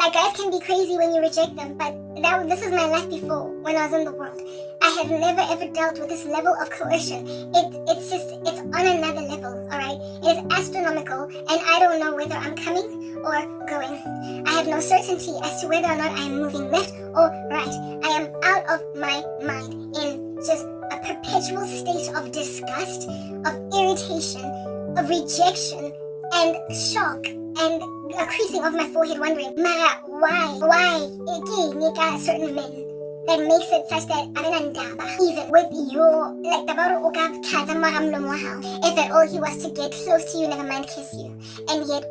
Like, guys can be crazy when you reject them, but this is my life before, when I was in the world. I have never ever dealt with this level of coercion. It's on another level, alright? It is astronomical, and I don't know whether I'm coming or going. I have no certainty as to whether or not I am moving left or right. I am out of my mind in just a perpetual state of disgust, of irritation, of rejection, and shock, and a creasing of my forehead, wondering, Mara, why certain men that makes it such that even with your, like, if at all he was to get close to you, never mind kiss you, and yet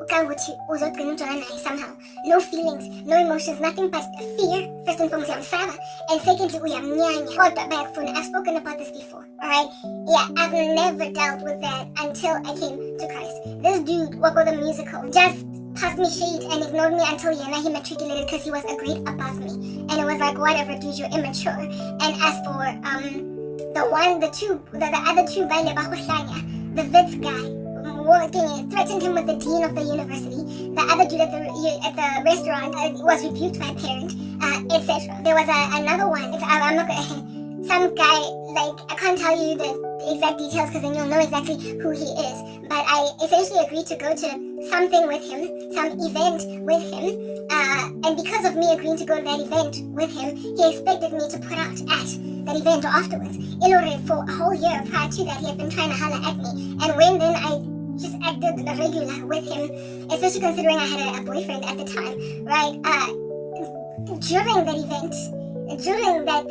somehow no feelings, no emotions, nothing but fear. First and foremost, and secondly, I've spoken about this before, alright? Yeah, I've never dealt with that until I came to Christ. This dude, Wako the Musical, just passed me shade and ignored me until he matriculated because he was a grade above me. And it was like, whatever, dude, you're immature. And as for the other two, the Wits guy, threatened him with the dean of the university. The other dude at the restaurant was rebuked by a parent, etc. There was another one. I'm not gonna. Some guy, like, I can't tell you the exact details because then you'll know exactly who he is. But I essentially agreed to go to something with him, some event with him. And because of me agreeing to go to that event with him, he expected me to put out at that event or afterwards. In order for a whole year prior to that, he had been trying to holler at me. And when then I just acted regular with him, especially considering I had a boyfriend at the time, right? During that event, during that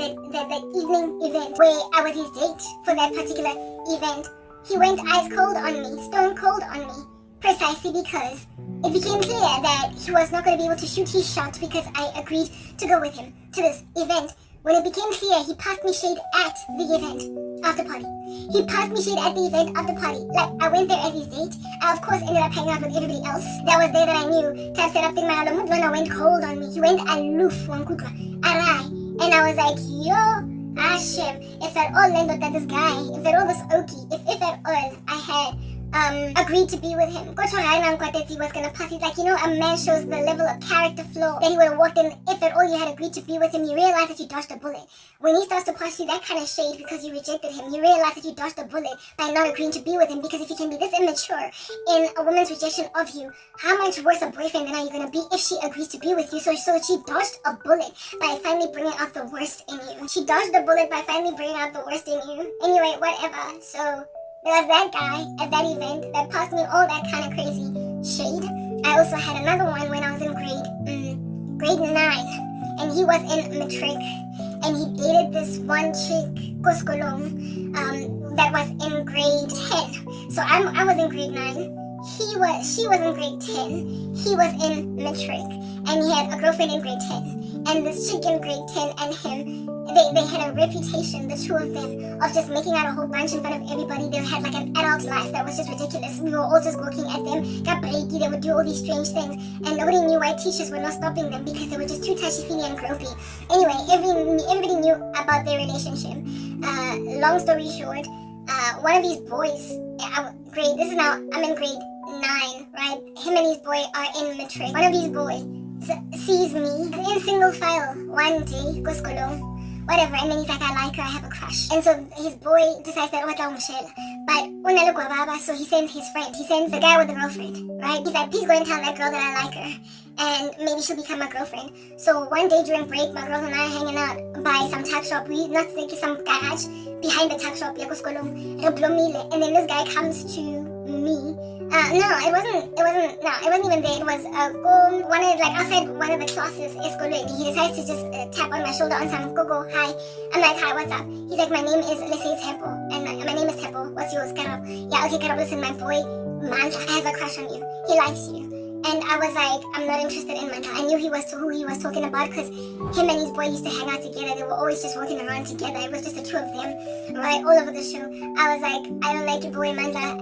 evening event where I was his date for that particular event, he went ice cold on me, stone cold on me, precisely because it became clear that he was not going to be able to shoot his shot because I agreed to go with him to this event. When it became clear, he passed me shade at the event after party. He passed me shade at the event after party. Like, I went there as his date. I, of course, ended up hanging out with everybody else that was there that I knew. Tab set up thing, my Hlongwane went cold on me. He went aloof, arai. And I was like, yo, Hashem, if at all Lendo that this guy, if at all this Oki, if at all I had agreed to be with him. He was gonna pass it. Like, you know, a man shows the level of character flaw that he would have walked in. If at all you had agreed to be with him, you realize that you dodged a bullet. When he starts to pass you that kind of shade because you rejected him, you realize that you dodged a bullet by not agreeing to be with him. Because if he can be this immature in a woman's rejection of you, how much worse a boyfriend than are you gonna be if she agrees to be with you? So she dodged a bullet by finally bringing out the worst in you. She dodged a bullet by finally bringing out the worst in you. Anyway, whatever. So there was that guy at that event that passed me all that kind of crazy shade. I also had another one when I was in grade 9, and he was in matric, and he dated this one chick, Koskolong, that was in grade 10. So I was in grade 9. She was in grade 10. He was in matric, and he had a girlfriend in grade 10. And this chick in grade 10 and him, they had a reputation, the two of them, of just making out a whole bunch in front of everybody. They had like an adult life that was just ridiculous. We were all just looking at them, got breaky, they would do all these strange things, and nobody knew why teachers were not stopping them because they were just too touchy-feely and gropey. Anyway, everybody knew about their relationship. Long story short, one of these boys, I'm in grade 9, right? Him and his boy are in matric. One of these boys sees me in single file one day, goes Kolong, whatever, and then he's like, I like her, I have a crush. And so his boy decides that, but so he sends his friend, he sends the guy with the girlfriend, right? He's like, please go and tell that girl that I like her, and maybe she'll become my girlfriend. So one day during break, my girls and I are hanging out by some tuck shop, not like some garage, behind the tuck shop, and then this guy comes to me. It wasn't even there. It was outside one of the classes. He decides to just tap on my shoulder on some go, hi. I'm like, hi, what's up? He's like, my name is, let's say it's Tepo, and my name is Tepo. What's yours, Karabo? Yeah, okay, Karabo, listen, my boy Manta has a crush on you. He likes you. And I was like, I'm not interested in Manta. I knew who he was talking about because him and his boy used to hang out together. They were always just walking around together. It was just the two of them, right, all over the show. I was like, I don't like your boy Manta.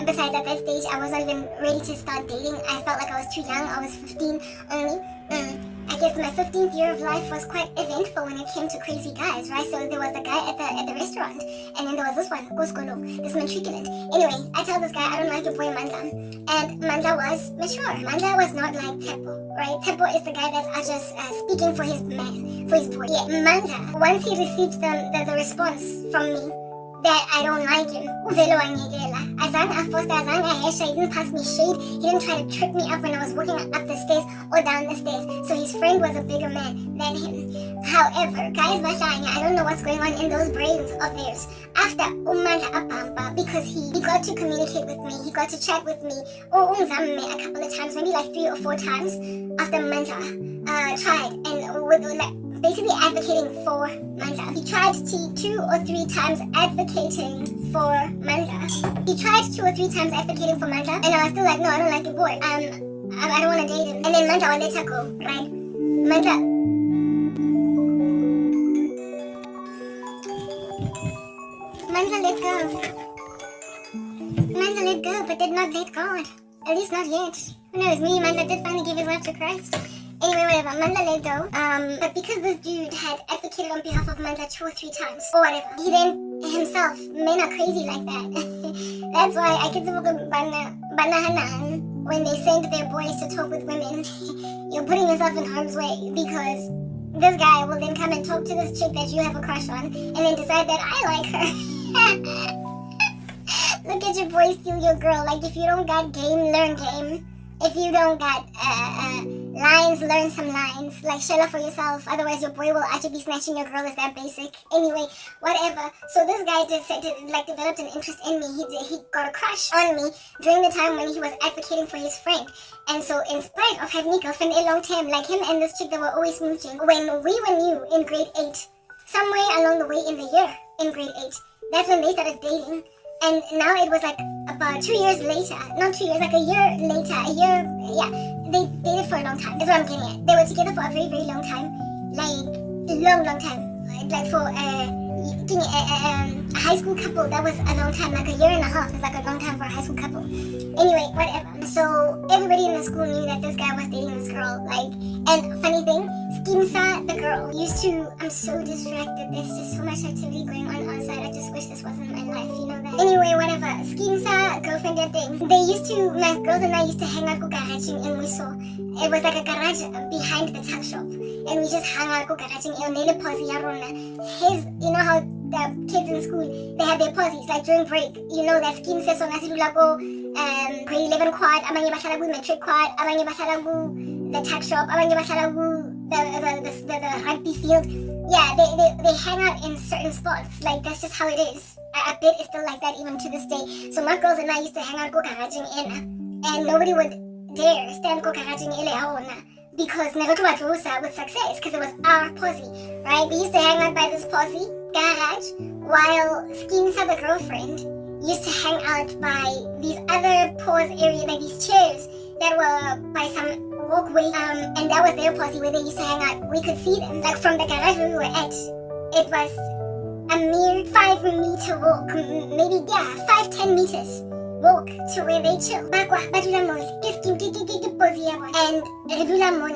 Besides, at that stage, I was not even ready to start dating. I felt like I was too young. I was 15 only. I guess my 15th year of life was quite eventful when it came to crazy guys, right? So there was the guy at the restaurant, and then there was this one, Koskolo, this matriculant. Anyway, I tell this guy, I don't like your boy Mandla. And Mandla was mature. Mandla was not like Tepo, right? Tepo is the guy that's just speaking for his man, for his boy. Yeah, Mandla, once he received the response from me, that I don't like him. Uvelo wangekela. Azange afoster, azange ahesha, he didn't pass me shade. He didn't try to trick me up when I was walking up the stairs or down the stairs. So his friend was a bigger man than him. However, guys, I don't know what's going on in those brains of theirs. After Umandla Abamba, because he got to communicate with me, he got to chat with me, Umzamme a couple of times, maybe like 3 or 4 times after Mandla tried and with like basically advocating for Mandla. He tried 2 or 3 times advocating for Mandla. He tried 2 or 3 times advocating for Mandla, and I was still like, no, I don't like your boy. I don't want to date him. And then Mandla let her go, right? Mandla let go. Mandla let go, but did not let God. At least not yet. Who knows? Maybe Mandla did finally give his life to Christ. Anyway, whatever, Mandla let go. But because this dude had advocated on behalf of Mandla 2 or 3 times, or whatever, he then himself, men are crazy like that. That's why I get to Banahanan when they send their boys to talk with women. You're putting yourself in harm's way because this guy will then come and talk to this chick that you have a crush on and then decide that I like her. Look at your boy steal your girl. Like, if you don't got game, learn game. If you don't got lines, learn some lines. Like, shut up for yourself. Otherwise, your boy will actually be snatching your girl. Is that basic? Anyway, whatever. So this guy developed an interest in me. He got a crush on me during the time when he was advocating for his friend. And so, in spite of having a girlfriend a long time, like him and this chick that were always smooching, when we were new in grade 8, somewhere along the way in the year in grade 8, that's when they started dating. And now it was like about 2 years later, not 2 years, like a year later, they dated for a long time. That's what I'm getting at. They were together for a very, very long time, like long time, like for a high school couple. That was a long time, like a year and a half. It's like a long time for a high school couple. Anyway, whatever. So everybody in the school knew that this guy was dating this girl. Like, and funny thing, Skimsa, the girl, used to. I'm so distracted. There's just so much activity going on outside. I just wish this wasn't my life. You know that. Anyway, whatever. Skimsa, girlfriend, that thing. My girls and I used to hang out go garaging in Wiso. It was like a garage behind the tuck shop, and we just hung out go garaging. You know how the kids in school, they have their pauses, like during break. You know that scheme says on nasidula go grade 11 quad, abanye bahlala ku matric quad, abanye bahlala ku the tuck shop, abanye bahlala ku the rugby field. Yeah, they hang out in certain spots. Like, that's just how it is. I bet it's still like that even to this day. So my girls and I used to hang out go garaging in, and nobody would dare stand go garaging ile haona, because never to with success, because it was our posse, right? We used to hang out by this posse garage, while Skimsa, the girlfriend, used to hang out by these other pause areas, like these chairs that were by some walkway, and that was their posse where they used to hang out. We could see them, like from the garage where we were at. It was a mere 5-meter walk, maybe 5-10 meters walk to where they chill. And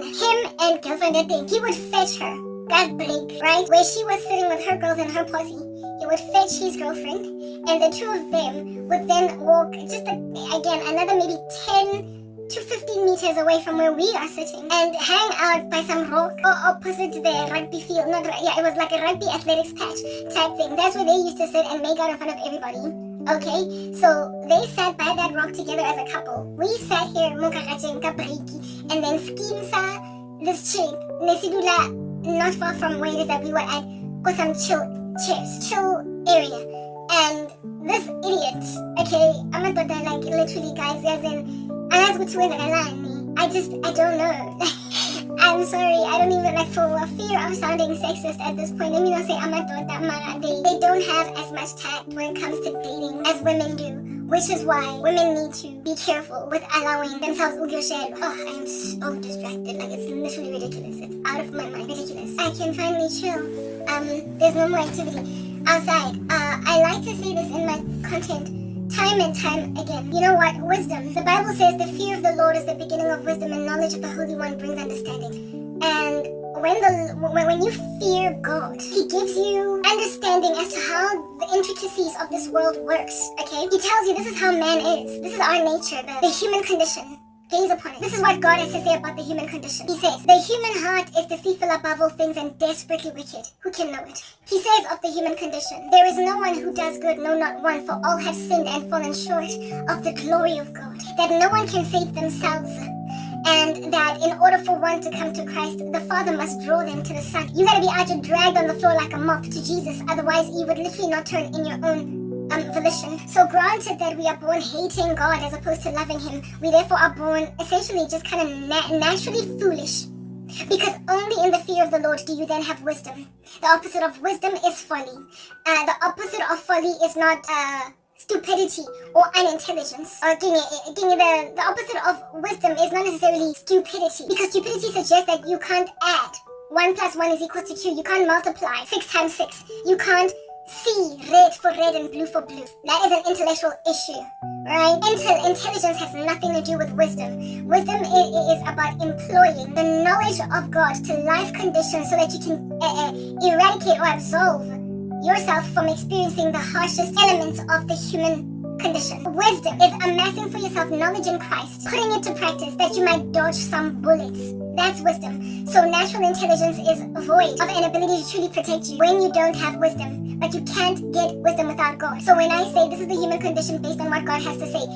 him and girlfriend, I think, he would fetch her. God blink, right? Where she was sitting with her girls and her posse, he would fetch his girlfriend, and the two of them would then walk just again another maybe 10 to 15 meters away from where we are sitting, and hang out by some rock or opposite the rugby field. It was like a rugby athletics patch type thing. That's where they used to sit and make out in front of everybody. Okay, so they sat by that rock together as a couple. We sat here, and then Skimsa, this chick, Nesidula, not far from where it is that we were at, got some chill area. And this idiot, okay, I'm not like literally, guys, as in, I don't know. I'm sorry, I don't even, like, for fear of sounding sexist at this point, let me not say they don't have as much tact when it comes to dating as women do, which is why women need to be careful with allowing themselves ugyoshelwa. Oh, I am so distracted, like, it's literally ridiculous. It's out of my mind, ridiculous. I can finally chill. There's no more activity outside. I like to say this in my content time and time again. You know what? Wisdom. The Bible says the fear of the Lord is the beginning of wisdom, and knowledge of the Holy One brings understanding. And when you fear God, He gives you understanding as to how the intricacies of this world works, okay? He tells you this is how man is. This is our nature, the human condition. Gaze upon it. This is what God has to say about the human condition. He says, the human heart is deceitful above all things and desperately wicked. Who can know it? He says of the human condition, there is no one who does good, no, not one, for all have sinned and fallen short of the glory of God. That no one can save themselves. And that in order for one to come to Christ, the Father must draw them to the Son. You gotta be out and dragged on the floor like a mop to Jesus, otherwise you would literally not turn in your own volition. So granted that we are born hating God as opposed to loving Him, we therefore are born essentially just kind of naturally foolish. Because only in the fear of the Lord do you then have wisdom. The opposite of wisdom is folly. The opposite of folly is not stupidity or unintelligence. Or the opposite of wisdom is not necessarily stupidity, because stupidity suggests that you can't add 1 + 1 is equal to 2. You can't multiply 6 times 6. You can't see red for red and blue for blue. That is an intellectual issue, right? Intelligence has nothing to do with wisdom. Wisdom is about employing the knowledge of God to life conditions so that you can eradicate or absolve yourself from experiencing the harshest elements of the human condition. Wisdom is amassing for yourself knowledge in Christ, putting it to practice that you might dodge some bullets. That's wisdom. So natural intelligence is void of an ability to truly protect you when you don't have wisdom. But you can't get wisdom without God. So when I say this is the human condition based on what God has to say,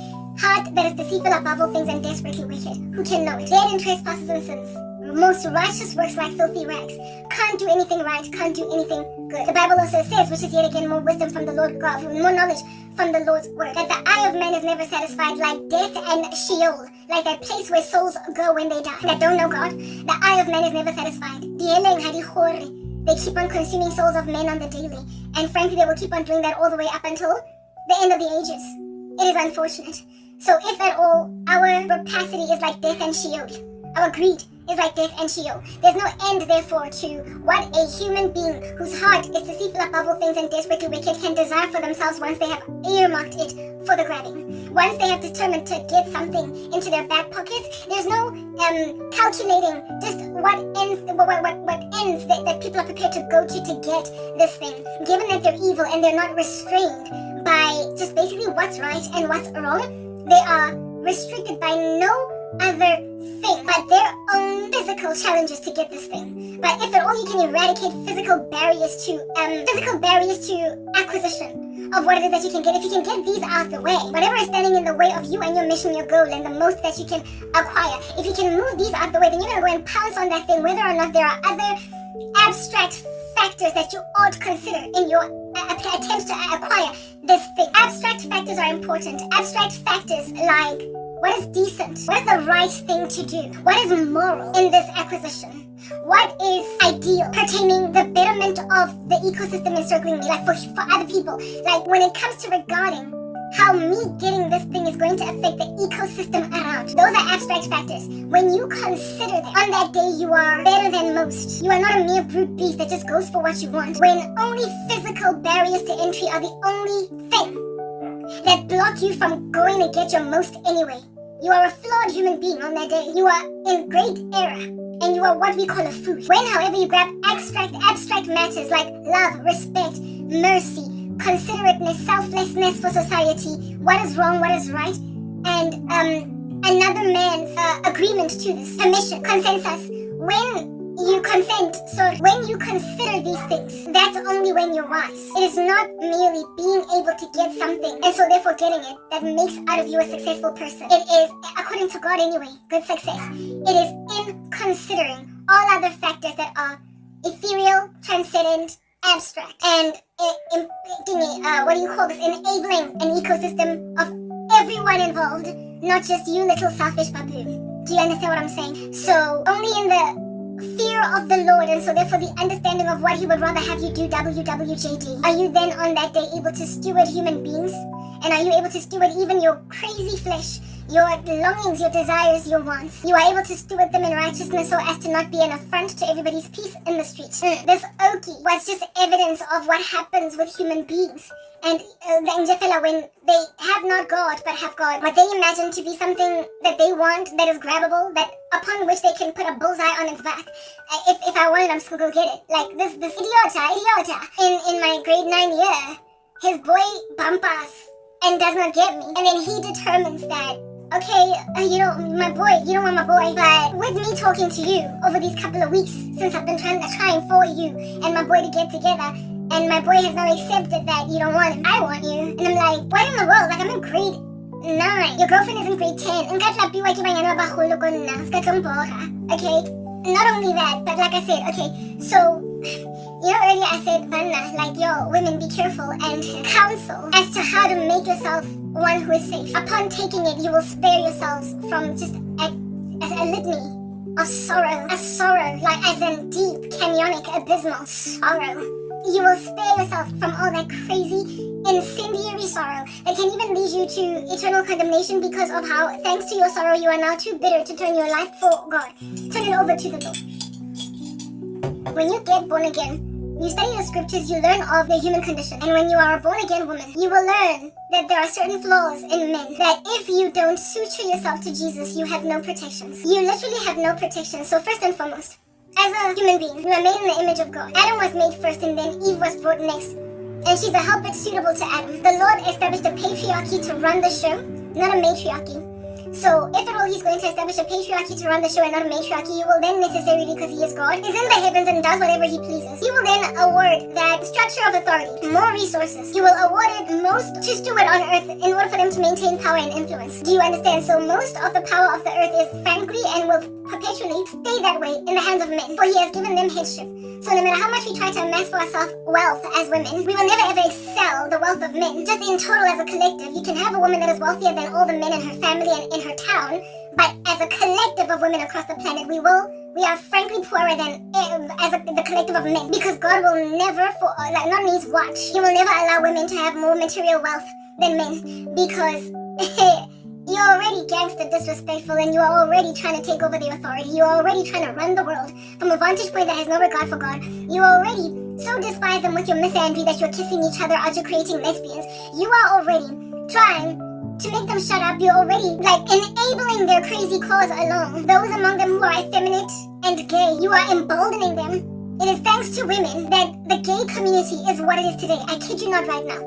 heart that is deceitful above all things and desperately wicked, who can know it? Dead in trespasses and sins. Most righteous works like filthy rags. Can't do anything right, can't do anything good. The Bible also says, which is yet again more wisdom from the Lord God, more knowledge from the Lord's word, that the eye of man is never satisfied, like death and Sheol, like that place where souls go when they die, that don't know God. The eye of man is never satisfied. They keep on consuming souls of men on the daily, and frankly they will keep on doing that all the way up until the end of the ages. It is unfortunate. So if at all our rapacity is like death and Sheol, our greed is like death and Sheol, there's no end therefore to what a human being whose heart is deceitful above all things and desperately wicked can desire for themselves once they have earmarked it for the grabbing. Once they have determined to get something into their back pockets, there's no calculating just what ends that people are prepared to go to get this thing. Given that they're evil and they're not restrained by just basically what's right and what's wrong, they are restricted by no other thing but their own physical challenges to get this thing. But if at all you can eradicate physical barriers to acquisition of what it is that you can get, if you can get these out the way, whatever is standing in the way of you and your mission, your goal, and the most that you can acquire, if you can move these out the way, then you're going to go and pounce on that thing, whether or not there are other abstract factors that you ought to consider in your attempts to acquire this thing. Abstract factors are important. Abstract factors like what is decent? What is the right thing to do? What is moral in this acquisition? What is ideal pertaining the betterment of the ecosystem encircling me, like for other people? Like when it comes to regarding how me getting this thing is going to affect the ecosystem around. Those are abstract factors. When you consider them, on that day you are better than most. You are not a mere brute beast that just goes for what you want. When only physical barriers to entry are the only thing that block you from going to get your most anyway. You are a flawed human being on that day. You are in great error. And you are what we call a fool. When, however, you grab abstract matters like love, respect, mercy, considerateness, selflessness for society, what is wrong, what is right, and another man's agreement to this, permission, consensus. When you consider these things, that's only when you're wise. It is not merely being able to get something and so therefore getting it that makes out of you a successful person. It is, according to God anyway, good success. It is in considering all other factors that are ethereal, transcendent, abstract, and enabling an ecosystem of everyone involved, not just you little selfish baboon. Do you understand what I'm saying? So only in the fear of the Lord, and so therefore the understanding of what He would rather have you do, WWJD, are you then on that day able to steward human beings? And are you able to steward even your crazy flesh, your longings, your desires, your wants. You are able to steward them in righteousness so as to not be an affront to everybody's peace in the street. This okie was just evidence of what happens with human beings. And the Njefela, when they have not God but have God, what they imagine to be something that they want, that is grabbable, that upon which they can put a bullseye on its back. If I want it, I'm still gonna get it. Like this idiota. In my grade 9 year, his boy bumps and does not get me. And then he determines that, okay, you don't want my boy, but with me talking to you over these couple of weeks, since I've been trying for you and my boy to get together, and my boy has now accepted that you don't want him, I want you. And I'm like, what in the world? Like, I'm in grade 9. Your girlfriend is in grade 10. Okay? Not only that, but like I said, okay, so, earlier I said, Vanna, like, yo, women, be careful and counsel as to how to make yourself one who is safe. Upon taking it, you will spare yourselves from just a litany of sorrow. A sorrow, like as in deep, canyonic, abysmal sorrow. You will spare yourself from all that crazy, incendiary sorrow that can even lead you to eternal condemnation because of how, thanks to your sorrow, you are now too bitter to turn your life for God. Turn it over to the Lord. When you get born again, you study the scriptures, you learn of the human condition. And when you are a born-again woman, you will learn that there are certain flaws in men, that if you don't suture yourself to Jesus, you have no protections. You literally have no protection. So first and foremost, as a human being, we are made in the image of God. Adam was made first and then Eve was brought next. And she's a helpmate suitable to Adam. The Lord established a patriarchy to run the show, not a matriarchy. So if at all he's going to establish a patriarchy to run the show and not a matriarchy, he will then necessarily, because he is God, is in the heavens and does whatever he pleases. He will then award that structure of authority, more resources. He will award it most to steward on earth in order for them to maintain power and influence. Do you understand? So most of the power of the earth is frankly and will perpetually stay that way in the hands of men, for he has given them headship. So no matter how much we try to amass for ourselves wealth as women, we will never ever excel the wealth of men. Just in total as a collective, you can have a woman that is wealthier than all the men in her family and in her town, but as a collective of women across the planet, we are frankly poorer than the collective of men, because God will never, not on his watch, he will never allow women to have more material wealth than men, because you're already gangster disrespectful and you are already trying to take over the authority. You're already trying to run the world from a vantage point that has no regard for God. You already so despise them with your misandry that you're kissing each other out, you're creating lesbians. You are already trying to make them shut up. You're already enabling their crazy cause alone. Those among them who are effeminate and gay, you are emboldening them. It is thanks to women that the gay community is what it is today. I kid you not right now.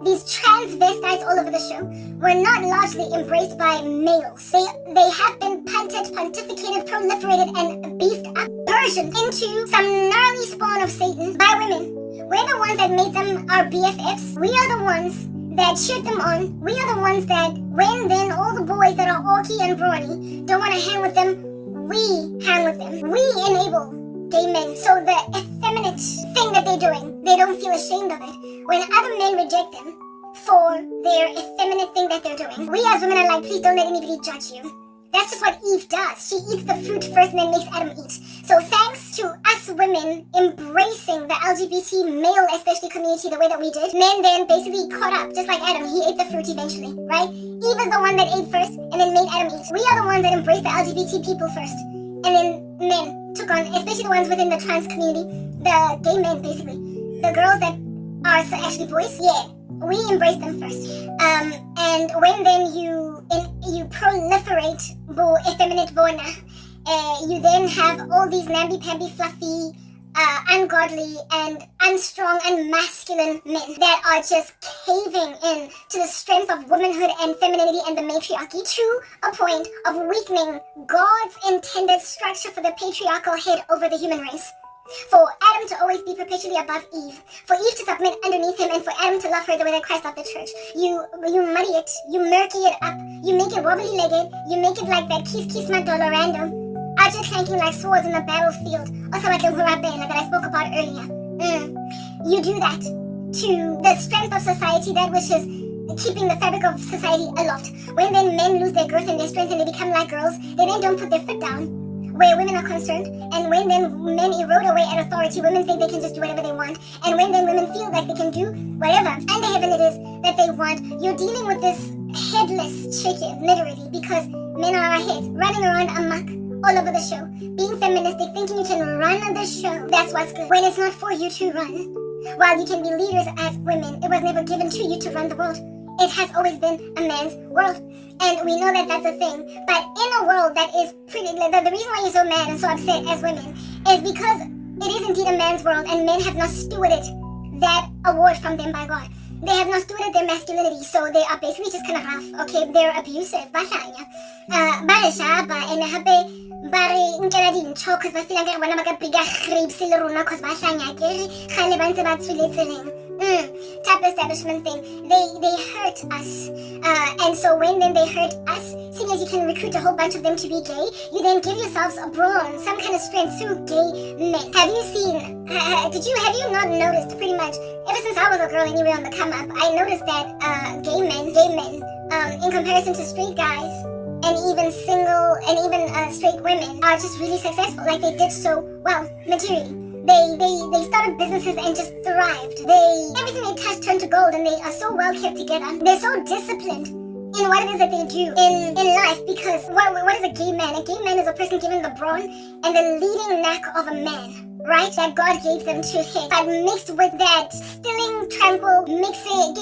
These transvestites all over the show were not largely embraced by males. They have been pontificated, proliferated, and beefed up, versioned into some gnarly spawn of Satan by women. We're the ones that made them our BFFs. We are the ones that cheered them on. We are the ones that, when then all the boys that are orky and brawny don't want to hang with them, we hang with them. We enable gay men. So the effeminate thing that they're doing, they don't feel ashamed of it. When other men reject them for their effeminate thing that they're doing, we as women are like, please don't let anybody judge you. That's just what Eve does. She eats the fruit first and then makes Adam eat. So thanks to us women embracing the LGBT male especially community the way that we did, men then basically caught up, just like Adam. He ate the fruit eventually, right? Eve is the one that ate first and then made Adam eat. We are the ones that embraced the LGBT people first, and then men took on, especially the ones within the trans community, the gay men basically, the girls that are actually boys, we embrace them first. And when then you proliferate effeminate bona, you then have all these namby-pamby, fluffy, ungodly and unstrong and masculine men that are just caving in to the strength of womanhood and femininity and the matriarchy, to a point of weakening God's intended structure for the patriarchal head over the human race. For Adam to always be perpetually above Eve, for Eve to submit underneath him, and for Adam to love her the way that Christ loved the church. You muddy it, you murky it up, you make it wobbly-legged, you make it like that kiss my dolorando, archer clanking like swords in the battlefield, also like the hurabela that I spoke about earlier. You do that to the strength of society, that which is keeping the fabric of society aloft. When then men lose their girth and their strength and they become like girls, they then don't put their foot down where women are concerned, and when then men erode away at authority, women think they can just do whatever they want, and when then women feel like they can do whatever under heaven it is that they want, you're dealing with this headless chicken, literally, because men are our heads, running around amok all over the show, being feministic, thinking you can run the show. That's what's good. When it's not for you to run. While you can be leaders as women, it was never given to you to run the world. It has always been a man's world. And we know that that's a thing. But in a world that is pretty, the reason why you're so mad and so upset as women is because it is indeed a man's world, and men have not stewarded that award from them by God. They have not stewarded their masculinity, so they are basically just kind of rough, okay? They're abusive. Ba hlanya. Ba re shapa, and hape ba re nkela dintho cause ba feel like bona ba ka bigger grapes le rona cause ba hlanya ke re ga le ba ntse ba tswile tseleng. Type establishment thing. They hurt us. And so when then they hurt us, seeing as you can recruit a whole bunch of them to be gay, you then give yourselves a brawn, some kind of strength through gay men. Have you seen, have you not noticed pretty much, ever since I was a girl anyway on the come up, I noticed that gay men, in comparison to straight guys, and even single, and even straight women are just really successful. Like they did so well materially. They started businesses and just thrived. Everything they touched turned to gold, and they are so well kept together. They're so disciplined in what it is that they do in life, because what is a gay man? A gay man is a person given the brawn and the leading knack of a man, right? That God gave them to him. But mixed with that stilling, tranquil, mixing,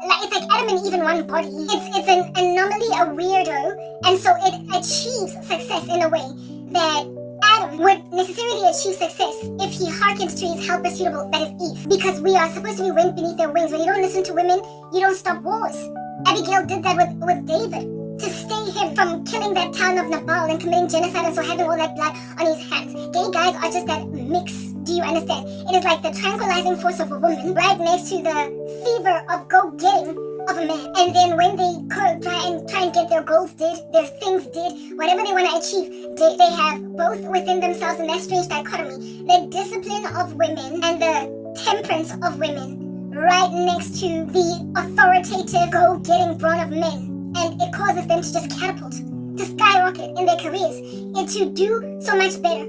it's like Adam and Eve in one body. It's an anomaly, a weirdo, and so it achieves success in a way that Adam would necessarily achieve success if he hearkened to his helper suitable, that is Eve. Because we are supposed to be wind beneath their wings. When you don't listen to women, you don't stop wars. Abigail did that with David to stay him from killing that town of Nabal and committing genocide and so having all that blood on his hands. Gay guys are just that mix. Do you understand? It is like the tranquilizing force of a woman right next to the fever of go-getting of a man. And then when they try and get their goals did, their things did, whatever they want to achieve, they have both within themselves in that strange dichotomy, the discipline of women and the temperance of women right next to the authoritative go-getting brawn of men. And it causes them to just catapult, to skyrocket in their careers, and to do so much better.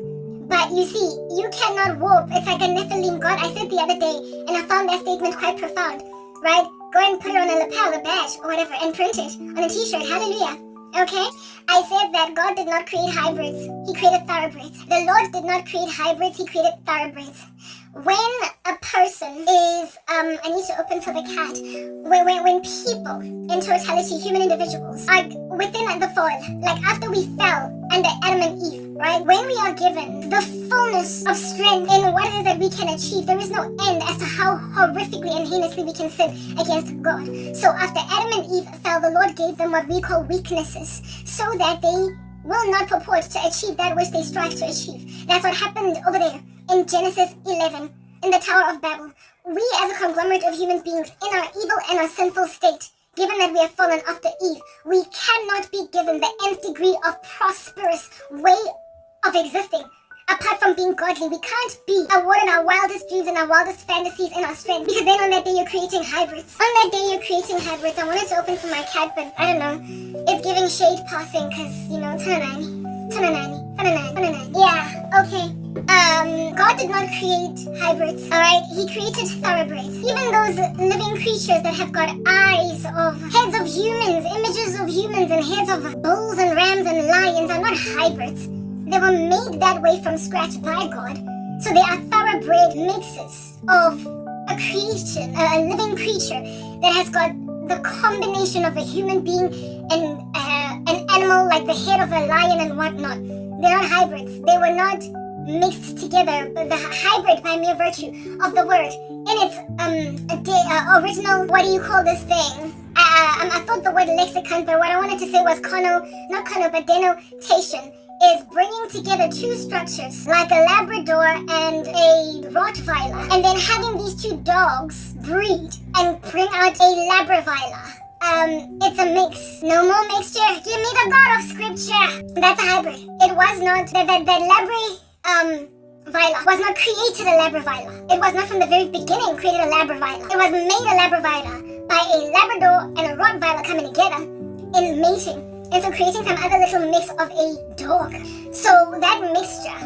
But you see, you cannot warp. It's like a Nephilim god. I said the other day, and I found that statement quite profound, right? Go and put it on a lapel, a badge, or whatever, and print it on a t-shirt. Hallelujah. Okay? I said that God did not create hybrids. He created thoroughbreds. The Lord did not create hybrids. He created thoroughbreds. When a person is, I need to open for the cat. When people, in totality, human individuals, are within the fall, like after we fell under Adam and Eve, right? When we are given the fullness of strength in what it is that we can achieve, there is no end as to how horrifically and heinously we can sin against God. So after Adam and Eve fell, the Lord gave them what we call weaknesses, so that they will not purport to achieve that which they strive to achieve. That's what happened over there in Genesis 11, in the Tower of Babel. We as a conglomerate of human beings, in our evil and our sinful state, given that we have fallen after Eve, we cannot be given the nth degree of prosperous way of existing. Apart from being godly, we can't be awarded our wildest dreams and our wildest fantasies in our strength, because then on that day you're creating hybrids. On that day you're creating hybrids. I wanted to open for my cat, but I don't know. It's giving shade passing, because, you know, Tananani. Yeah, okay. God did not create hybrids, alright? He created thoroughbreds. Even those living creatures that have got eyes of heads of humans, images of humans, and heads of bulls and rams and lions are not hybrids. They were made that way from scratch by God. So they are thoroughbred mixes of a creation, a living creature that has got the combination of a human being and an animal like the head of a lion and whatnot. They're not hybrids. They were not mixed together, but the hybrid by mere virtue of the word in its original, what do you call this thing? I thought the word lexicon, but what I wanted to say was but denotation, is bringing together two structures like a Labrador and a Rottweiler, and then having these two dogs breed and bring out a Labraweiler. It's a mix. No more mixture. Give me the God of Scripture. That's a hybrid. It was not that Labraweiler was not created a Labraweiler. It was not from the very beginning created a Labraweiler. It was made a Labraweiler by a Labrador and a Rottweiler coming together in mating. And so creating some other little mix of a dog. So that mixture,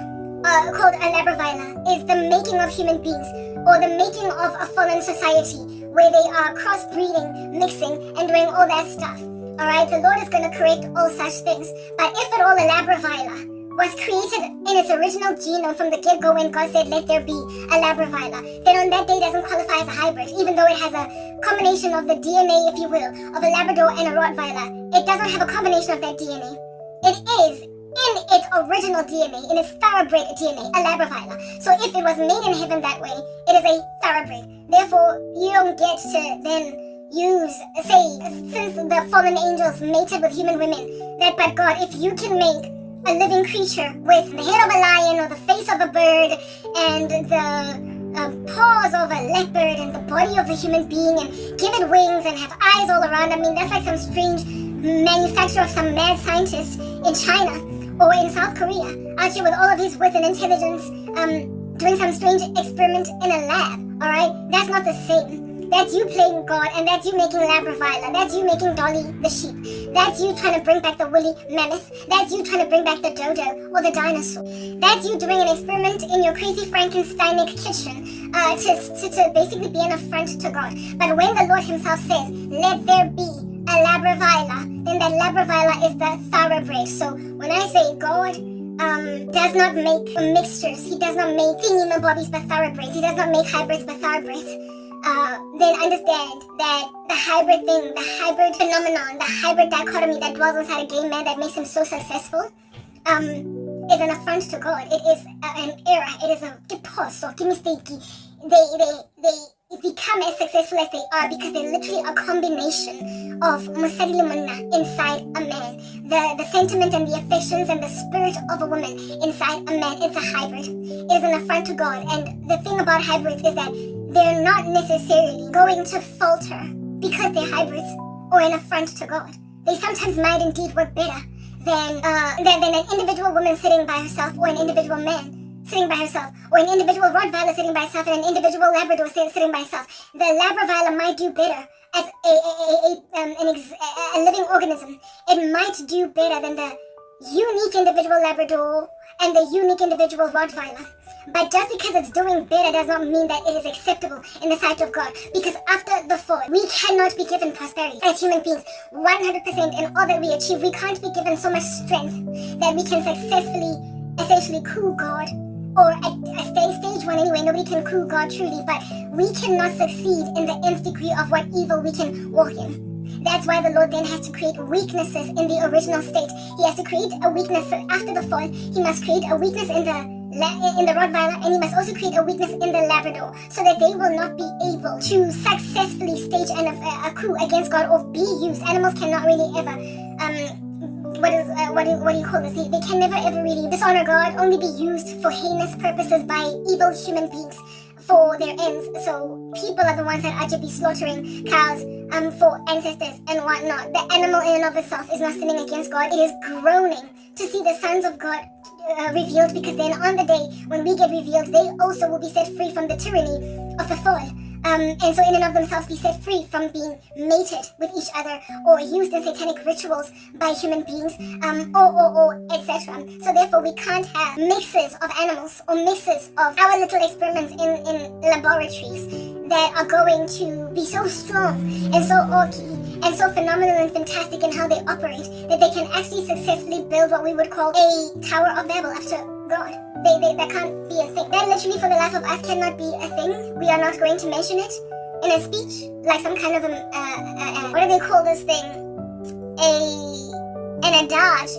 called a Labraweiler, is the making of human beings, or the making of a fallen society, where they are crossbreeding, mixing, and doing all that stuff. Alright, the Lord is going to correct all such things. But if at all a labravila was created in its original genome from the get-go when God said, let there be a labravila, then on that day it doesn't qualify as a hybrid, even though it has a combination of the DNA, if you will, of a Labrador and a Rottweiler. It doesn't have a combination of that DNA. It is in its original DNA, in its thoroughbred DNA, a labravila. So if it was made in heaven that way, it is a thoroughbred. Therefore, you don't get to then use, say, since the fallen angels mated with human women, that but God, if you can make a living creature with the head of a lion or the face of a bird and the paws of a leopard and the body of a human being and give it wings and have eyes all around, I mean, that's like some strange manufacture of some mad scientist in China or in South Korea, out here with all of his wit and intelligence, doing some strange experiment in a lab, alright? That's not the same. That's you playing God, and that's you making labravila. That's you making Dolly the sheep. That's you trying to bring back the woolly mammoth. That's you trying to bring back the dodo or the dinosaur. That's you doing an experiment in your crazy Frankensteinic kitchen to basically be an affront to God. But when the Lord himself says, let there be a labravila, then that labravila is the thoroughbred. So when I say God does not make mixtures, he does not make thingy-mabobbies but thoroughbreds, he does not make hybrids but thoroughbreds, then understand that the hybrid thing, the hybrid phenomenon, the hybrid dichotomy that dwells inside a gay man that makes him so successful, is an affront to God. It is an error. It is a mistake. They become as successful as they are because they're literally a combination of Musadi Limuna inside a man. The sentiment and the affections and the spirit of a woman inside a man. It's a hybrid. It is an affront to God. And the thing about hybrids is that they're not necessarily going to falter because they're hybrids or an affront to God. They sometimes might indeed work better than an individual woman sitting by herself or an individual man sitting by herself, or an individual Rottweiler sitting by herself and an individual Labrador sitting by herself. The Labravila might do better as a living organism. It might do better than the unique individual Labrador and the unique individual Rottweiler. But just because it's doing better does not mean that it is acceptable in the sight of God. Because after the fall, we cannot be given prosperity as human beings. 100% in all that we achieve, we can't be given so much strength that we can successfully, essentially, coup God. Or at stage one anyway, nobody can coup God truly, but we cannot succeed in the nth degree of what evil we can walk in. That's why the Lord then has to create weaknesses in the original state. He has to create a weakness after the fall. He must create a weakness in the Rottweiler, and he must also create a weakness in the Labrador, so that they will not be able to successfully stage a coup against God or be used. Animals cannot really ever what do you call this? They can never ever really dishonor God, only be used for heinous purposes by evil human beings for their ends. So people are the ones that are to be slaughtering cows for ancestors and whatnot. The animal in and of itself is not sinning against God. It is groaning to see the sons of God revealed, because then on the day when we get revealed, they also will be set free from the tyranny of the fall. And so in and of themselves be set free from being mated with each other or used in satanic rituals by human beings, or etc. So therefore we can't have mixes of animals or mixes of our little experiments in laboratories that are going to be so strong and so orky and so phenomenal and fantastic in how they operate that they can actually successfully build what we would call a Tower of Babel after God. That can't be a thing. That literally for the life of us cannot be a thing. We are not going to mention it in a speech, like some kind of what do they call this thing? An adage,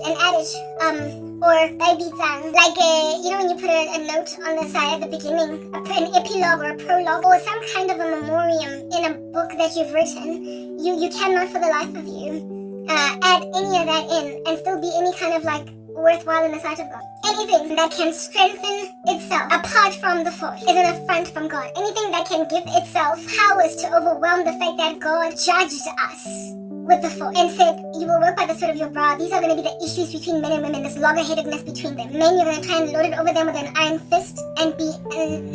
or baibitsang. Like when you put a note on the side at the beginning, an epilogue or a prologue, or some kind of a memoriam in a book that you've written. You cannot for the life of you add any of that in and still be any kind of like worthwhile in the sight of God. Anything that can strengthen itself apart from the fall is an affront from God. Anything that can give itself powers to overwhelm the fact that God judged us with the fall and said, you will work by the sweat of your brow. These are going to be the issues between men and women, this loggerheadedness between them. Men, you're going to try and lord it over them with an iron fist and be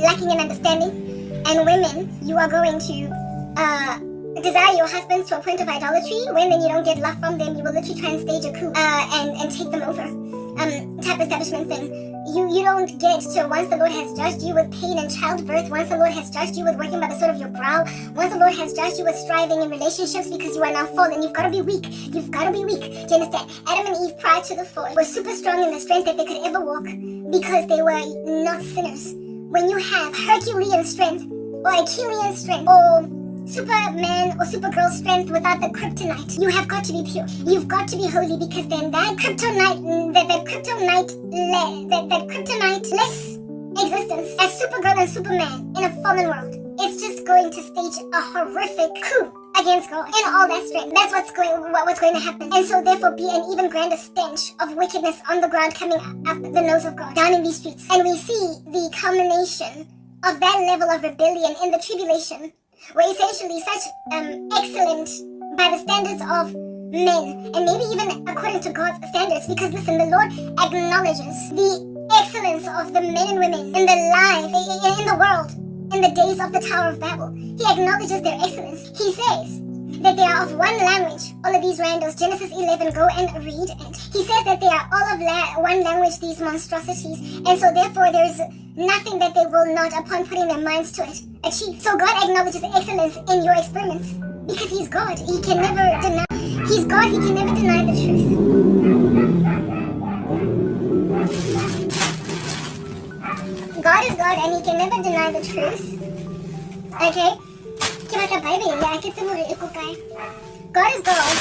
lacking in understanding. And women, you are going to desire your husbands to a point of idolatry. When then you don't get love from them, you will literally try and stage a coup and take them over. Type establishment thing. you don't get to, once the Lord has judged you with pain and childbirth, once the Lord has judged you with working by the sweat of your brow, once the Lord has judged you with striving in relationships because you are now fallen, you've got to be weak. You've got to be weak. Do you understand? Adam and Eve prior to the fall were super strong in the strength that they could ever walk because they were not sinners. When you have Herculean strength or Achillean strength or Superman or Supergirl strength without the kryptonite, you have got to be pure. You've got to be holy, because then that kryptonite-less existence as Supergirl and Superman in a fallen world, it's just going to stage a horrific coup against God in all that strength. That's what's going to happen. And so therefore be an even grander stench of wickedness on the ground coming up the nose of God down in these streets. And we see the culmination of that level of rebellion in the tribulation, where essentially such excellent by the standards of men, and maybe even according to God's standards, because listen, the Lord acknowledges the excellence of the men and women in the life, in the world, in the days of the Tower of Babel. He acknowledges their excellence. He says that they are of one language. All of these randos, Genesis 11, go and read it. He says that they are all of one language, these monstrosities, and so therefore there's nothing that they will not, upon putting their minds to it, achieve. So God acknowledges excellence in your experiments, because He's God. He can never deny. He's God. He can never deny the truth. God is God, and He can never deny the truth. Okay? God is God,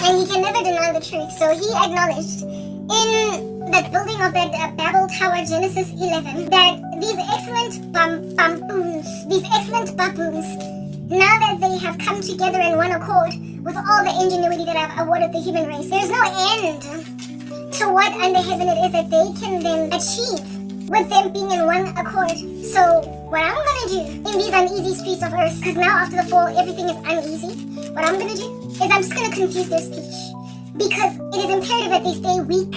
and He can never deny the truth. So He acknowledged in the building of that Babel Tower, Genesis 11, that these excellent baboons, now that they have come together in one accord with all the ingenuity that I've awarded the human race, there's no end to what under heaven it is that they can then achieve with them being in one accord. So what I'm gonna do in these uneasy streets of earth, because now after the fall everything is uneasy, what I'm gonna do is I'm just gonna confuse their speech, because it is imperative that they stay weak.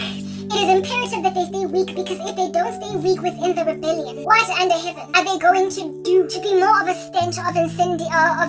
It is imperative that they stay weak, because if they don't stay weak within the rebellion, what under heaven are they going to do to be more of a stench of insanity up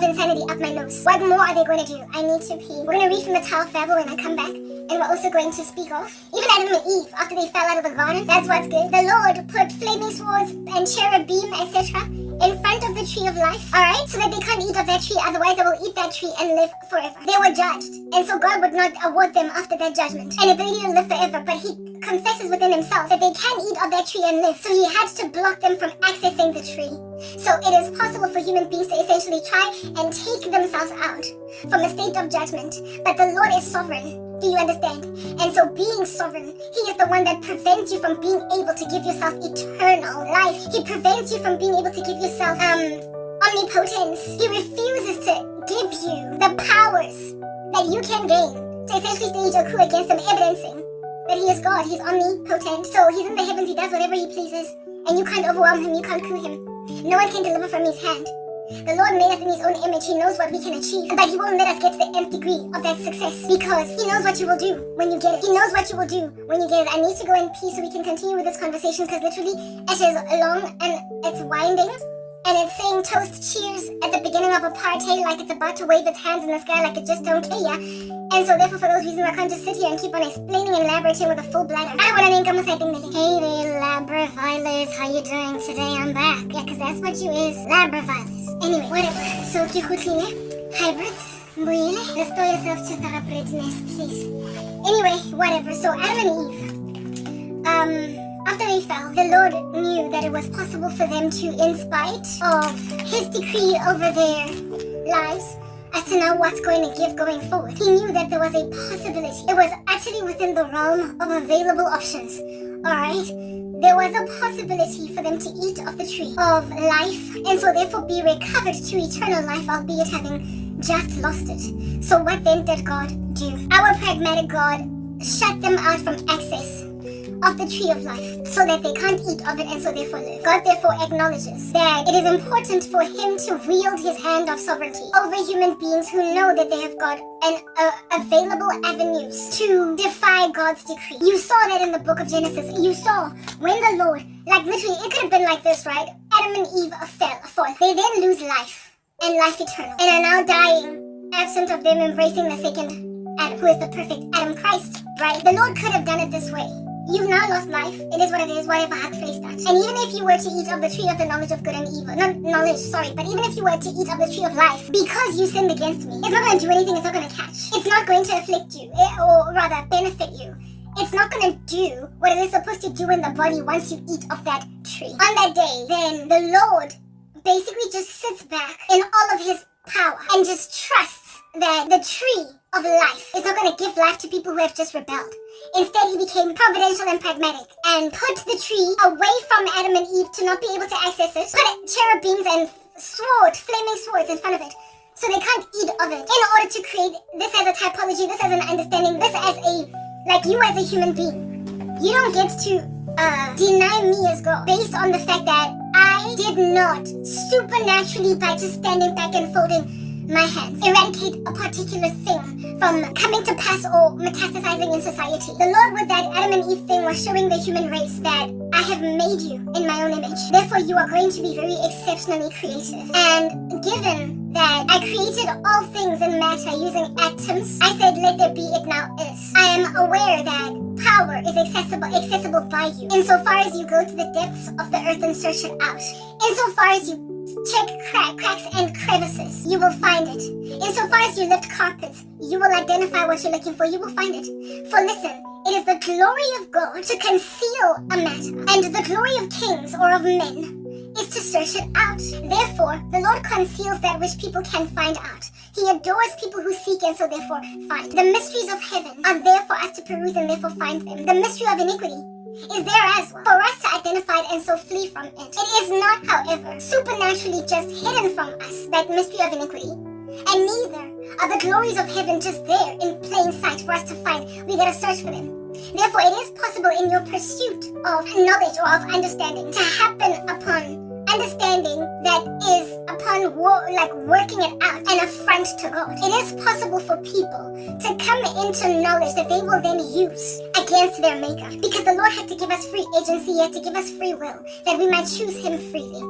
my nose? What more are they going to do? I need to pee. We're going to read from the Tower of Babel when I come back, and we're also going to speak of even Adam and Eve after they fell out of the garden. That's what's good. The Lord put flaming swords and cherubim, etc. in front of the tree of life, alright? So that they can't eat of that tree, otherwise they will eat that tree and live forever. They were judged, and so God would not award them after that judgment an ability to live forever, but He confesses within Himself that they can eat of that tree and live. So He had to block them from accessing the tree. So it is possible for human beings to essentially try and take themselves out from a state of judgment, but the Lord is sovereign. Do you understand? And so being sovereign, He is the one that prevents you from being able to give yourself eternal life. He prevents you from being able to give yourself omnipotence. He refuses to give you the powers that you can gain to essentially stage a coup against Him, evidencing that He is God. He's omnipotent. So He's in the heavens. He does whatever He pleases, and you can't overwhelm Him. You can't coup Him. No one can deliver from His hand. The Lord made us in His own image. He knows what we can achieve, but He won't let us get to the nth degree of that success, because He knows what you will do when you get it. He knows what you will do when you get it. I need to go in peace so we can continue with this conversation, because literally it is long and it's winding, and it's saying toast cheers at the beginning of a party, like it's about to wave its hands in the sky like it just don't care. And so therefore, for those reasons, I can't just sit here and keep on explaining and elaborating with a full bladder. I want to name come saying, hey there, labravilers, how you doing today? I'm back. Yeah, because that's what you is, labravilers. Anyway, whatever. So, Kikutine, hybrids, Mbuyele, restore yourself to therapeuticness, please. Anyway, whatever. So, Adam and Eve, after they fell, the Lord knew that it was possible for them to, in spite of His decree over their lives, as to know what's going to give going forward. He knew that there was a possibility. It was utterly within the realm of available options. Alright? There was a possibility for them to eat of the tree of life, and so therefore be recovered to eternal life, albeit having just lost it. So what then did God do? Our pragmatic God shut them out from access of the tree of life, so that they can't eat of it and so therefore live. God therefore acknowledges that it is important for Him to wield His hand of sovereignty over human beings who know that they have got available avenues to defy God's decree. You saw that in the book of Genesis. You saw when the Lord, like literally, it could have been like this, right? Adam and Eve fell forth. They then lose life and life eternal, and are now dying, absent of them embracing the second Adam, who is the perfect Adam Christ, right? The Lord could have done it this way. You've now lost life. It is what it is, whatever hack phrase that. And even if you were to eat of the tree of the knowledge of good and evil, not knowledge, sorry, but even if you were to eat of the tree of life, because you sinned against me, it's not going to do anything, it's not going to catch. It's not going to afflict you, or rather benefit you. It's not going to do what it is supposed to do in the body once you eat of that tree. On that day, then the Lord basically just sits back in all of his power and just trusts that the tree of life is not going to give life to people who have just rebelled. Instead, he became providential and pragmatic and put the tree away from Adam and Eve to not be able to access it, put cherubims and flaming swords in front of it, so they can't eat of it, in order to create this as a typology, this as an understanding, this as like you as a human being. You don't get to deny me as God based on the fact that I did not supernaturally, by just standing back and folding my hands, eradicate a particular thing from coming to pass or metastasizing in society. The Lord, with that Adam and Eve thing, was showing the human race that I have made you in my own image. Therefore, you are going to be very exceptionally creative. And given that I created all things in matter using atoms, I said, let there be, it now is. I am aware that power is accessible by you. Insofar as you go to the depths of the earth and search it out. Insofar as you check cracks and crevices, you will find it. Insofar as you lift carpets, you will identify what you're looking for. You will find it. For listen, it is the glory of God to conceal a matter, and the glory of kings or of men is to search it out. Therefore, the Lord conceals that which people can find out. He adores people who seek and so therefore find. The mysteries of heaven are there for us to peruse and therefore find them. The mystery of iniquity is there as well, for us to identify it and so flee from it. It is not, however, supernaturally just hidden from us, that mystery of iniquity. And neither are the glories of heaven just there in plain sight for us to find. We gotta search for them. Therefore, it is possible in your pursuit of knowledge or of understanding to happen upon understanding that is upon working it out, an affront to God. It is possible for people to come into knowledge that they will then use against their maker, because the Lord had to give us free agency, he had to give us free will, that we might choose him freely.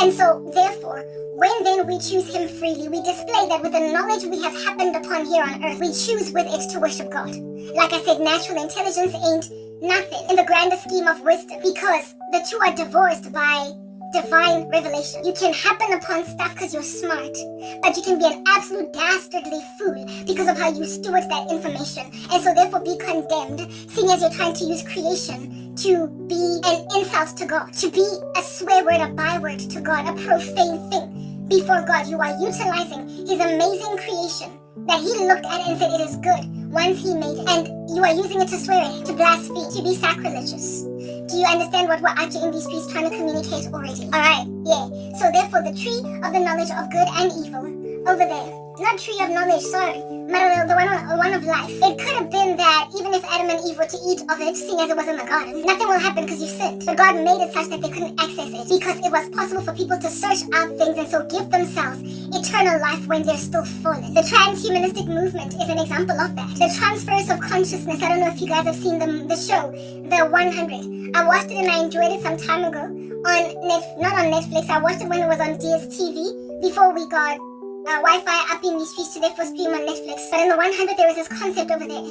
And so therefore, when then we choose him freely, we display that with the knowledge we have happened upon here on earth, we choose with it to worship God. Like I said, natural intelligence ain't nothing in the grander scheme of wisdom, because the two are divorced by divine revelation. You can happen upon stuff because you're smart, but you can be an absolute dastardly fool because of how you steward that information, and so therefore be condemned, seeing as you're trying to use creation to be an insult to God, to be a swear word, a byword to God, a profane thing before God. You are utilizing his amazing creation that he looked at and said it is good once he made it, and you are using it to swear it, to blaspheme, to be sacrilegious. Do you understand what we're actually in these streets trying to communicate already? Alright, yeah. So therefore, the tree of the knowledge of good and evil, over there. Not tree of knowledge, sorry. The one of life. It could have been that even if Adam and Eve were to eat of it, seeing as it was in the garden, nothing will happen because you sinned. But God made it such that they couldn't access it, because it was possible for people to search out things and so give themselves eternal life when they're still fallen. The transhumanistic movement is an example of that. The transfers of consciousness. I don't know if you guys have seen the show, The 100. I watched it and I enjoyed it some time ago not on Netflix. I watched it when it was on DSTV before we got Wi-Fi up in these streets to therefore stream on Netflix. But in the 100 there is this concept over there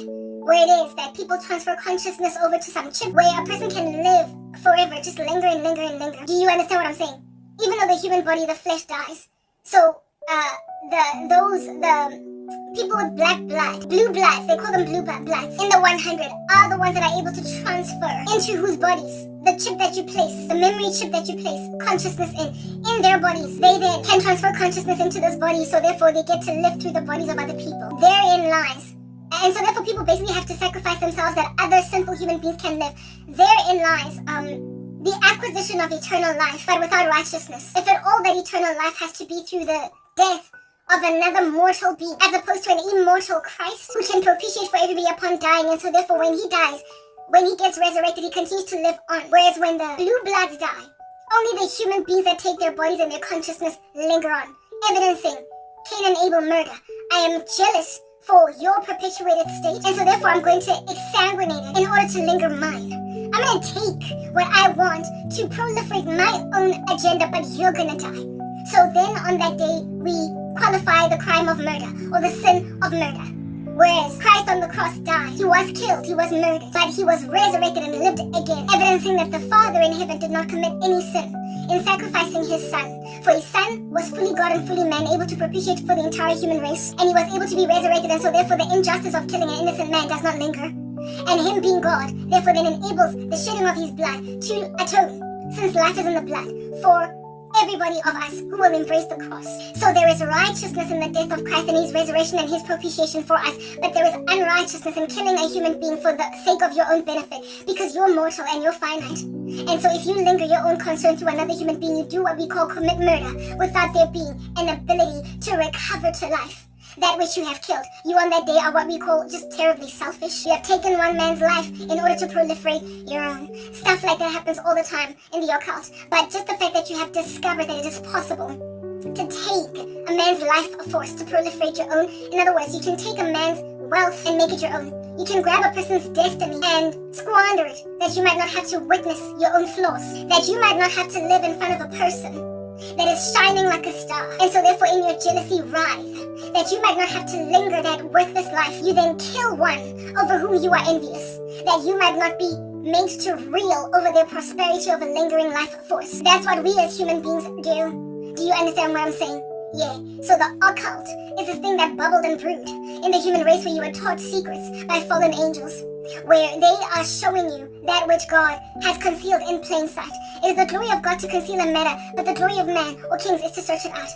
where it is that people transfer consciousness over to some chip where a person can live forever, just linger and linger and linger. Do you understand what I'm saying? Even though the human body, the flesh dies. So the people with black blood, blue bloods, they call them blue bloods, in the 100 are the ones that are able to transfer into whose bodies the chip that you place, the memory chip that you place consciousness in their bodies. They then can transfer consciousness into this body, so therefore they get to live through the bodies of other people. Therein lies. And so therefore people basically have to sacrifice themselves that other sinful human beings can live. Therein lies the acquisition of eternal life, but without righteousness. If at all that eternal life has to be through the death of another mortal being, as opposed to an immortal Christ who can propitiate for everybody upon dying, and so therefore when he dies, when he gets resurrected, he continues to live on. Whereas when the blue bloods die, only the human beings that take their bodies and their consciousness linger on, evidencing Cain and Abel murder. I am jealous for your perpetuated state, and so therefore I'm going to exsanguinate it in order to linger mine. I'm going to take what I want to proliferate my own agenda, but you're going to die. So then on that day, we qualify the crime of murder or the sin of murder. Whereas Christ on the cross died. He was killed, he was murdered, but he was resurrected and lived again, evidencing that the Father in heaven did not commit any sin in sacrificing his Son. For his Son was fully God and fully man, able to propitiate for the entire human race, and he was able to be resurrected, and so therefore the injustice of killing an innocent man does not linger. And him being God, therefore then enables the shedding of his blood to atone, since life is in the blood, for everybody of us who will embrace the cross. So there is righteousness in the death of Christ and his resurrection and his propitiation for us, but there is unrighteousness in killing a human being for the sake of your own benefit, because you're mortal and you're finite. And so if you linger your own concern through another human being, you do what we call commit murder, without there being an ability to recover to life that which you have killed. You on that day are what we call just terribly selfish. You have taken one man's life in order to proliferate your own. Stuff like that happens all the time in the occult. But just the fact that you have discovered that it is possible to take a man's life force to proliferate your own. In other words, you can take a man's wealth and make it your own. You can grab a person's destiny and squander it, that you might not have to witness your own flaws, that you might not have to live in front of a person that is shining like a star, and so therefore in your jealousy writhe, that you might not have to linger that worthless life. You then kill one over whom you are envious, that you might not be made to reel over their prosperity of a lingering life force. That's what we as human beings do. Do you understand what I'm saying? Yeah. So the occult is this thing that bubbled and brewed in the human race, where you were taught secrets by fallen angels, where they are showing you that which God has concealed in plain sight. It is the glory of God to conceal a matter, but the glory of man or kings is to search it out.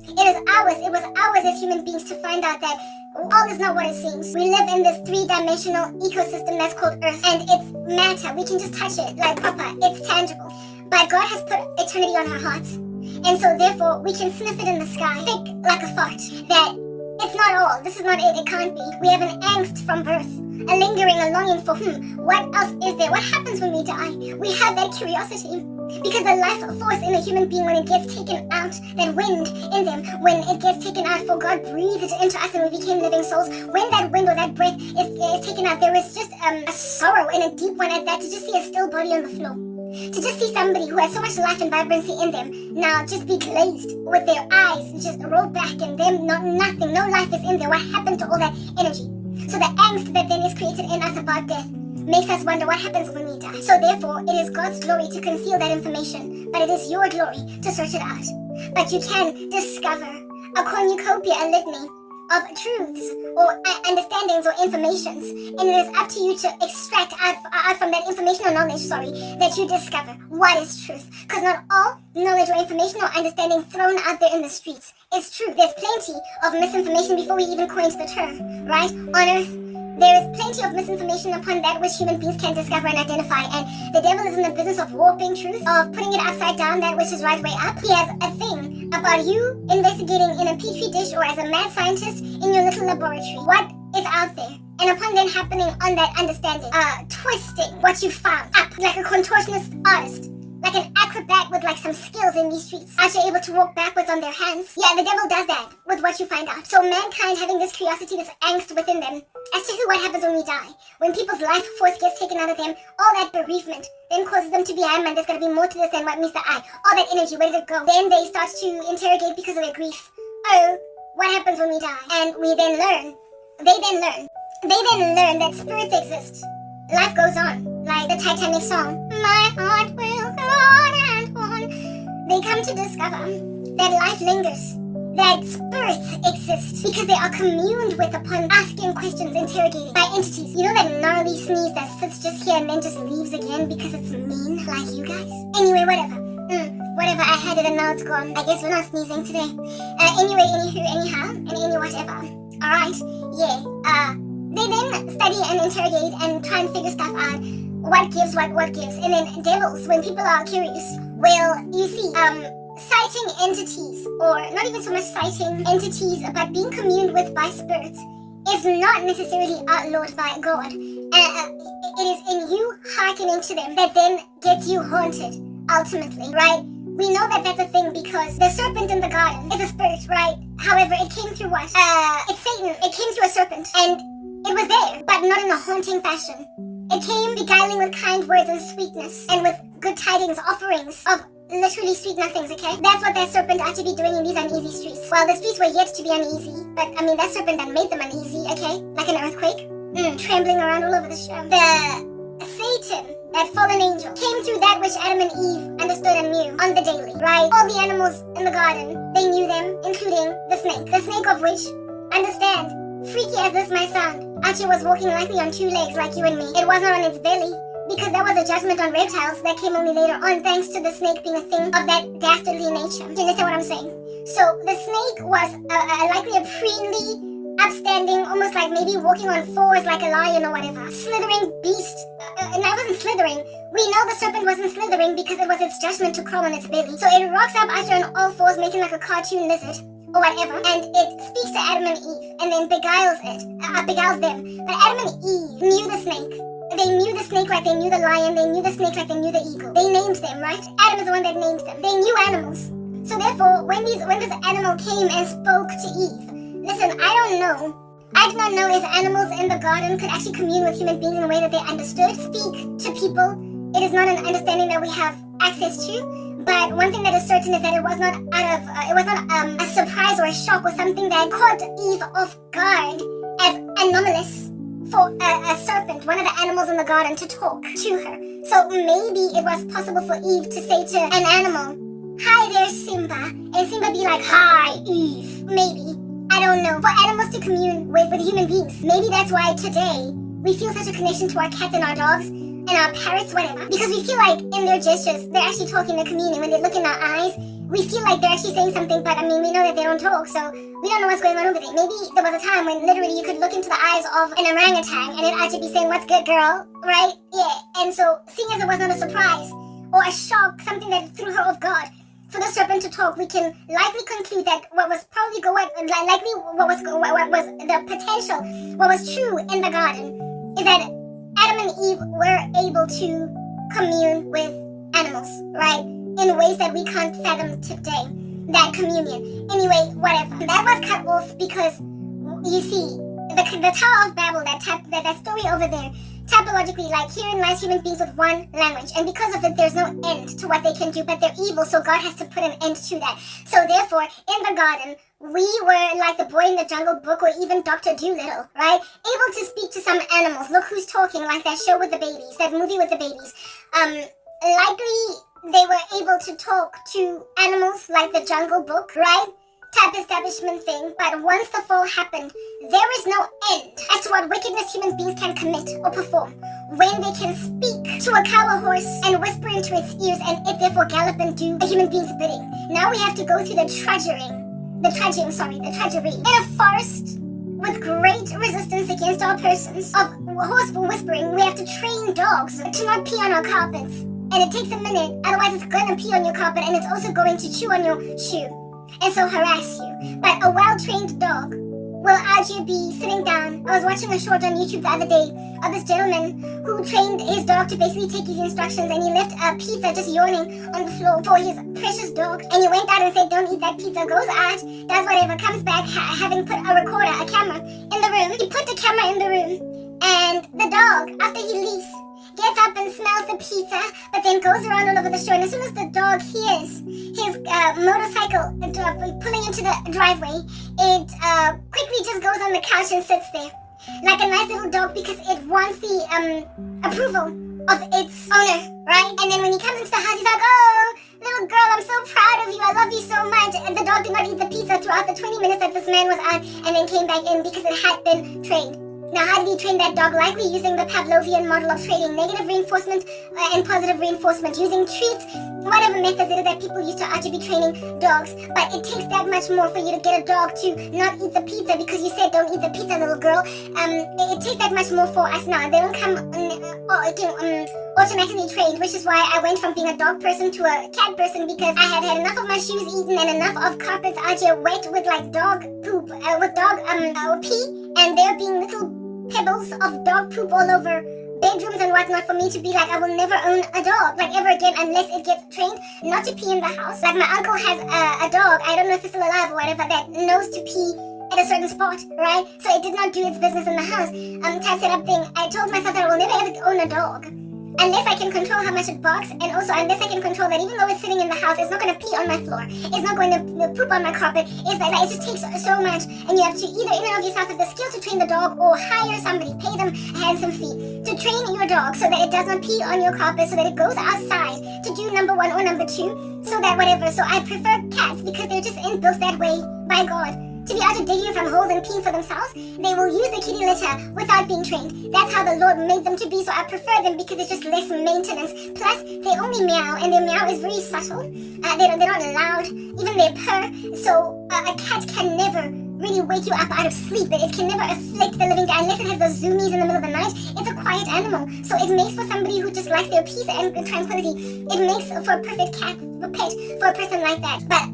It was ours as human beings to find out that all is not what it seems. We live in this three-dimensional ecosystem that's called Earth, and it's matter. We can just touch it like proper. It's tangible. But God has put eternity on our hearts, and so therefore we can sniff it in the sky, thick like a fart, that it's not all. This is not it. It can't be. We have an angst from birth, a lingering, a longing for, what else is there? What happens when we die? We have that curiosity. Because the life force in a human being, when it gets taken out, that wind in them, when it gets taken out, for God breathed it into us and we became living souls, when that wind or that breath is taken out, there is just a sorrow and a deep one at that, to just see a still body on the floor. To just see somebody who has so much life and vibrancy in them now just be glazed, with their eyes just rolled back, and them nothing, no life is in there. What happened to all that energy? So the angst that then is created in us about death makes us wonder what happens when we die. So therefore, it is God's glory to conceal that information, but it is your glory to search it out. But you can discover a cornucopia, a litany of truths or understandings or informations, and it is up to you to extract out from that information or knowledge, that you discover what is truth. Because not all knowledge or information or understanding thrown out there in the streets is true. There's plenty of misinformation before we even coined the term, right? On earth, there is plenty of misinformation upon that which human beings can discover and identify, and the devil is in the business of warping truth, of putting it upside down, that which is right way up. He has a thing about you investigating in a petri dish or as a mad scientist in your little laboratory what is out there, and upon then happening on that understanding, twisting what you found up like a contortionist artist, like an acrobat with like some skills in these streets, actually able to walk backwards on their hands. Yeah, the devil does that with what you find out. So mankind having this curiosity, this angst within them as to what happens when we die. When people's life force gets taken out of them, all that bereavement then causes them to be, man, there's going to be more to this than what meets the eye. All that energy, where did it go? Then they start to interrogate because of their grief. Oh, what happens when we die? And we then learn. They then learn that spirits exist. Life goes on, like the Titanic song. My heart will go on and on. They come to discover that life lingers, that spirits exist because they are communed with upon asking questions, interrogating by entities. You know that gnarly sneeze that sits just here and then just leaves again because it's mean, like you guys? Anyway, whatever. Whatever, I had it and now it's gone. I guess we're not sneezing today. Anyway, anywho, anyhow, and any whatever. Alright, yeah, they then study and interrogate and try and figure stuff out. What gives, what gives. And then devils, when people are curious, will, you see, citing entities, or not even so much citing entities, but being communed with by spirits, is not necessarily outlawed by God. It is in you hearkening to them that then gets you haunted, ultimately, right? We know that that's a thing because the serpent in the garden is a spirit, right? However, it came through what? It's Satan. It came through a serpent, and it was there, but not in a haunting fashion. It came beguiling with kind words and sweetness, and with good tidings, offerings of literally sweet nothings, okay? That's what that serpent ought to be doing in these uneasy streets. Well, the streets were yet to be uneasy, but I mean, that serpent that made them uneasy, okay? Like an earthquake, trembling around all over the show. The Satan, that fallen angel, came through that which Adam and Eve understood and knew on the daily, right? All the animals in the garden, they knew them, including the snake of which, understand, freaky as this might sound, Archie was walking likely on 2 legs like you and me. It was not on its belly, because that was a judgment on reptiles that came only later on, thanks to the snake being a thing of that dastardly nature. Do you understand what I'm saying? So the snake was likely a preenly, upstanding, almost like maybe walking on 4s like a lion or whatever, slithering beast. And I wasn't slithering. We know the serpent wasn't slithering because it was its judgment to crawl on its belly. So it rocks up after on all 4s, making like a cartoon lizard or whatever, and it speaks to Adam and Eve, and then beguiles them. But Adam and Eve knew the snake. They knew the snake like they knew the lion. They knew the snake like they knew the eagle. They named them, right? Adam is the one that named them. They knew animals. So therefore, when this animal came and spoke to Eve, listen, I don't know. I do not know if animals in the garden could actually commune with human beings in a way that they understood. Speak to people. It is not an understanding that we have access to. But one thing that is certain is that it was not a surprise or a shock or something that caught Eve off guard as anomalous for a serpent, one of the animals in the garden, to talk to her. So maybe it was possible for Eve to say to an animal, "Hi there, Simba," and Simba be like, "Hi, Eve." Maybe. I don't know. For animals to commune with human beings. Maybe that's why today we feel such a connection to our cats and our dogs and our parrots, whatever. Because we feel like in their gestures, they're actually talking, they're communing. When they look in our eyes, we feel like they're actually saying something, but I mean, we know that they don't talk, so we don't know what's going on over there. Maybe there was a time when literally you could look into the eyes of an orangutan and it actually be saying, "What's good, girl?" Right? Yeah. And so, seeing as it was not a surprise or a shock, something that threw her off guard, for the serpent to talk, we can likely conclude that what was the potential, what was true in the garden, is that Adam and Eve were able to commune with animals, right? In ways that we can't fathom today, that communion. Anyway, whatever. That was cut off because, you see, the Tower of Babel, that story over there, typologically, like herein lies human beings with one language, and because of it, there's no end to what they can do, but they're evil, so God has to put an end to that. So therefore, in the garden, we were like the boy in the Jungle Book, or even Dr. Dolittle, right? Able to speak to some animals. Look who's talking, like that show with the babies, that movie with the babies. Likely, they were able to talk to animals like the Jungle Book, right? Type establishment thing, but once the fall happened, there is no end as to what wickedness human beings can commit or perform when they can speak to a cow or horse and whisper into its ears, and it therefore gallop and do a human being's bidding. Now we have to go through the trudgery in a forest with great resistance against our persons of horse whispering. We have to train dogs to not pee on our carpets, and it takes a minute, otherwise it's gonna pee on your carpet, and it's also going to chew on your shoe and so harass you. But a well-trained dog will actually be sitting down. I was watching a short on YouTube the other day of this gentleman who trained his dog to basically take his instructions, and he left a pizza just yawning on the floor for his precious dog, and he went out and said, "Don't eat that pizza," goes out, does whatever, comes back having put a recorder, a camera in the room. He put the camera in the room, and the dog, after he leaves, gets up and smells the pizza, but then goes around all over the show. And as soon as the dog hears his motorcycle pulling into the driveway, it quickly just goes on the couch and sits there like a nice little dog, because it wants the approval of its owner, right? And then when he comes into the house, he's like, "Oh, little girl, I'm so proud of you. I love you so much." And the dog did not eat the pizza throughout the 20 minutes that this man was out, and then came back in because it had been trained. Now, how did he train that dog? Likely using the Pavlovian model of training, negative reinforcement and positive reinforcement, using treats, whatever methods it is that people use to actually be training dogs. But it takes that much more for you to get a dog to not eat the pizza because you said, "Don't eat the pizza, little girl." It takes that much more for us now. They don't come automatically trained, which is why I went from being a dog person to a cat person, because I had enough of my shoes eaten and enough of carpets out here wet with like dog poop, with dog pee, and there being little pebbles of dog poop all over bedrooms and whatnot, for me to be like, I will never own a dog, like ever again, unless it gets trained not to pee in the house. Like my uncle has a dog, I don't know if it's still alive or whatever, that knows to pee at a certain spot, right? So it did not do its business in the house. Type setup thing. I told myself that I will never ever own a dog unless I can control how much it barks, and also unless I can control that even though it's sitting in the house, it's not going to pee on my floor, it's not going to poop on my carpet. It's like it just takes so much, and you have to either in and of yourself have the skill to train the dog, or hire somebody, pay them a handsome fee to train your dog so that it does not pee on your carpet, so that it goes outside to do number one or number two, so that whatever. So I prefer cats because they're just inbuilt that way by God. To be out of digging some holes and peeing for themselves, they will use the kitty litter without being trained. That's how the Lord made them to be, so I prefer them because it's just less maintenance. Plus, they only meow, and their meow is very subtle. They're not loud, even their purr. So a cat can never really wake you up out of sleep. It can never afflict the living dead unless it has the zoomies in the middle of the night. It's a quiet animal, so it makes for somebody who just likes their peace and tranquility. It makes for a perfect cat, a pet for a person like that. But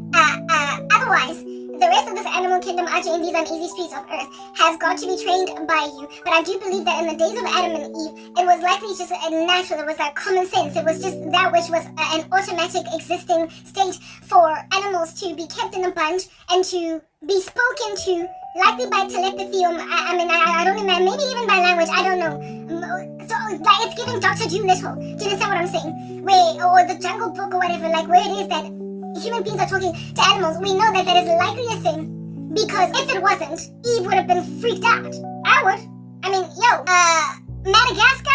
otherwise, the rest of this animal kingdom out in these uneasy streets of earth has got to be trained by you. But I do believe that in the days of Adam and Eve, it was likely just a natural, it was like common sense. It was just that which was an automatic existing state for animals to be kept in a bunch and to be spoken to, likely by telepathy, or I don't know, maybe even by language, I don't know. So like it's giving Dr. Dolittle. Do you understand what I'm saying? Or the Jungle Book or whatever, like where it is that human beings are talking to animals. We know that that is likely a thing, because if it wasn't, Eve would have been freaked out. I would. Madagascar?